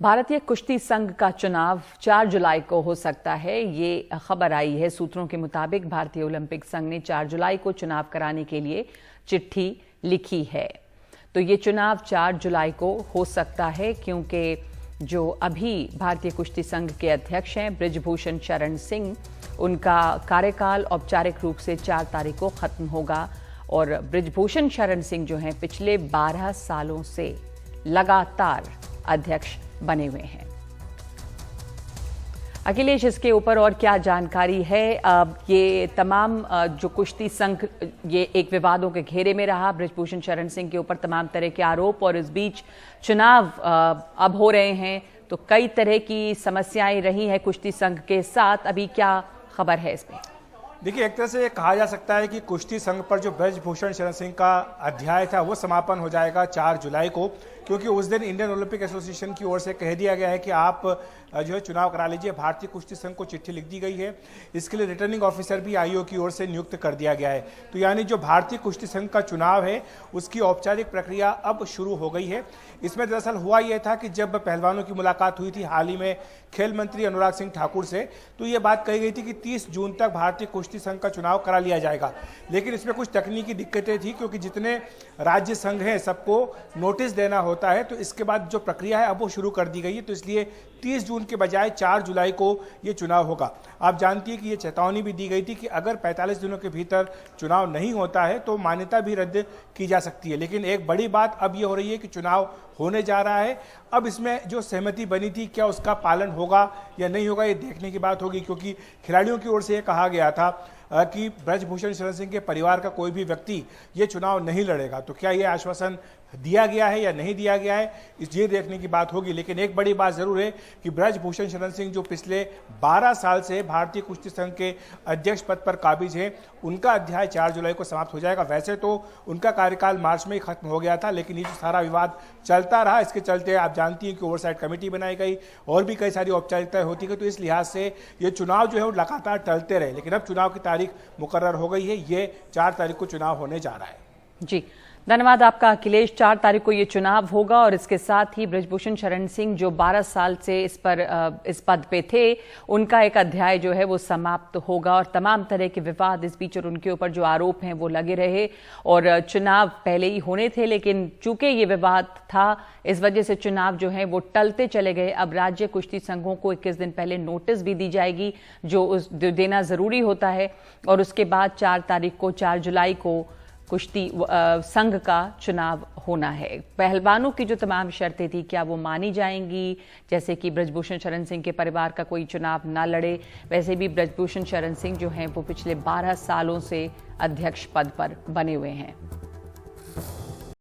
भारतीय कुश्ती संघ का चुनाव 4 जुलाई को हो सकता है। ये खबर आई है। सूत्रों के मुताबिक भारतीय ओलंपिक संघ ने 4 जुलाई को चुनाव कराने के लिए चिट्ठी लिखी है। तो ये चुनाव 4 जुलाई को हो सकता है क्योंकि जो अभी भारतीय कुश्ती संघ के अध्यक्ष हैं बृजभूषण शरण सिंह, उनका कार्यकाल औपचारिक रूप से 4 तारीख को खत्म होगा। और बृजभूषण शरण सिंह जो हैं पिछले 12 सालों से लगातार अध्यक्ष बने हुए हैं। अखिलेश, इसके ऊपर और क्या जानकारी है? ये तमाम जो कुश्ती संघ ये एक विवादों के घेरे में रहा, बृजभूषण शरण सिंह के ऊपर तमाम तरह के आरोप, और इस बीच चुनाव अब हो रहे हैं तो कई तरह की समस्याएं रही हैं कुश्ती संघ के साथ। अभी क्या खबर है इसमें? देखिए, एक तरह से कहा जा सकता है कि कुश्ती संघ पर जो बृजभूषण शरण सिंह का अध्याय था वो समापन हो जाएगा 4 जुलाई को, क्योंकि उस दिन इंडियन ओलंपिक एसोसिएशन की ओर से कह दिया गया है कि आप जो है चुनाव करा लीजिए। भारतीय कुश्ती संघ को चिट्ठी लिख दी गई है। इसके लिए रिटर्निंग ऑफिसर भी आईओ की ओर से नियुक्त कर दिया गया है। तो यानी जो भारतीय कुश्ती संघ का चुनाव है उसकी औपचारिक प्रक्रिया अब शुरू हो गई है। इसमें दरअसल हुआ यह था कि जब पहलवानों की मुलाकात हुई थी हाल ही में खेल मंत्री अनुराग सिंह ठाकुर से, तो ये बात कही गई थी कि 30 जून तक भारतीय कुश्ती संघ का चुनाव करा लिया जाएगा। लेकिन इसमें कुछ तकनीकी दिक्कतें थी, क्योंकि जितने राज्य संघ हैं सबको नोटिस देना होता है। तो इसके बाद जो प्रक्रिया है अब वो शुरू कर दी गई है। तो इसलिए 30 जून के बजाय 4 जुलाई को ये चुनाव होगा। आप जानती है कि ये चेतावनी भी दी गई थी कि अगर 45 दिनों के भीतर चुनाव नहीं होता है तो मान्यता भी रद्द की जा सकती है। लेकिन एक बड़ी बात अब ये हो रही है कि चुनाव होने जा रहा है। अब इसमें जो सहमति बनी थी क्या उसका पालन होगा या नहीं होगा, ये देखने की बात होगी, क्योंकि खिलाड़ियों की ओर से ये कहा गया था कि बृजभूषण शरण सिंह के परिवार का कोई भी व्यक्ति ये चुनाव नहीं लड़ेगा। तो क्या ये आश्वासन दिया गया है या नहीं दिया गया है, ये देखने की बात होगी। लेकिन एक बड़ी बात जरूर है कि बृजभूषण शरण सिंह जो पिछले 12 साल से भारतीय कुश्ती संघ के अध्यक्ष पद पर काबिज हैं, उनका अध्याय 4 जुलाई को समाप्त हो जाएगा। वैसे तो उनका कार्यकाल मार्च में ही खत्म हो गया था, लेकिन ये जो सारा विवाद चलता रहा, इसके चलते आप जानती हैं कि ओवरसाइट कमेटी बनाई गई और भी कई सारी औपचारिकताएं होती गई। तो इस लिहाज से ये चुनाव जो है वो लगातार टलते रहे। लेकिन अब चुनाव की तारीख मुकर्रर हो गई है। ये 4 तारीख को चुनाव होने जा रहा है। जी, धन्यवाद आपका अखिलेश। 4 तारीख को ये चुनाव होगा और इसके साथ ही बृजभूषण शरण सिंह जो 12 साल से इस पद पे थे, उनका एक अध्याय जो है वो समाप्त होगा। और तमाम तरह के विवाद इस बीच और उनके ऊपर जो आरोप हैं वो लगे रहे, और चुनाव पहले ही होने थे, लेकिन चूंकि ये विवाद था इस वजह से चुनाव जो है वो टलते चले गए। अब राज्य कुश्ती संघों को 21 दिन पहले नोटिस भी दी जाएगी जो देना जरूरी होता है, और उसके बाद 4 तारीख को 4 जुलाई को कुश्ती संघ का चुनाव होना है। पहलवानों की जो तमाम शर्तें थी क्या वो मानी जाएंगी? जैसे कि बृजभूषण शरण सिंह के परिवार का कोई चुनाव ना लड़े, वैसे भी बृजभूषण शरण सिंह जो हैं वो पिछले 12 सालों से अध्यक्ष पद पर बने हुए हैं।